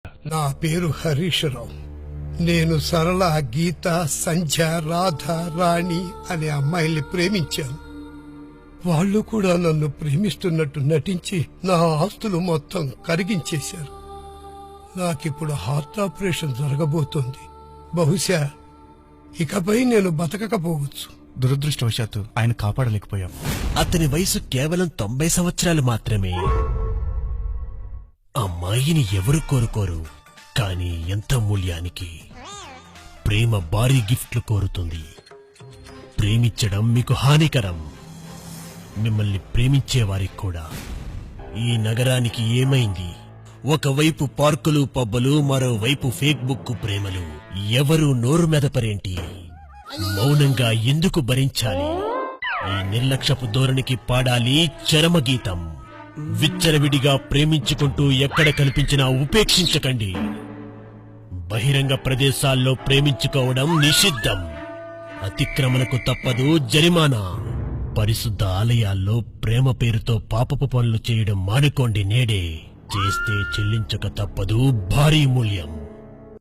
నా పేరు హరీశ్రావు. నేను సరళ, గీత, సంధ్య, రాధ, రాణి అనే అమ్మాయిల్ని ప్రేమించాను. వాళ్ళు కూడా నన్ను ప్రేమిస్తున్నట్టు నటించి నా ఆస్తులు మొత్తం కరిగించేశారు. నాకిప్పుడు హార్ట్ ఆపరేషన్ జరగబోతోంది. బహుశా ఇకపై నేను బతకకపోవచ్చు. దురదృష్టవశాత్తు ఆయన కాపాడలేకపోయాం. అతని వయసు కేవలం 90 సంవత్సరాలు మాత్రమే. అమ్మాయిని ఎవరు కోరుకోరు, కానీ ఎంత మూల్యానికి? ప్రేమ భారీ గిఫ్ట్లు కోరుతుంది. ప్రేమించడం మీకు హానికరం. మిమ్మల్ని ప్రేమించేవారికి కూడా. ఈ నగరానికి ఏమైంది? ఒకవైపు పార్కులు, పబ్బులు, మరోవైపు ఫేస్బుక్ ప్రేమలు. ఎవరు నోరు మెదపరేంటి? మౌనంగా ఎందుకు భరించాలి? ఈ నిర్లక్ష్యపు ధోరణికి పాడాలి చరమగీతం. విచ్చలవిడిగా ప్రేమించుకుంటూ ఎక్కడ కనిపించినా ఉపేక్షించకండి. బహిరంగ ప్రదేశాల్లో ప్రేమించుకోవడం నిషిద్ధం. అతిక్రమణకు తప్పదు జరిమానా. పరిశుద్ధ ఆలయాల్లో ప్రేమ పేరుతో పాపపు పనులు చేయడం మానుకోండి. నేడే చేస్తే చెల్లించక తప్పదు భారీ మూల్యం.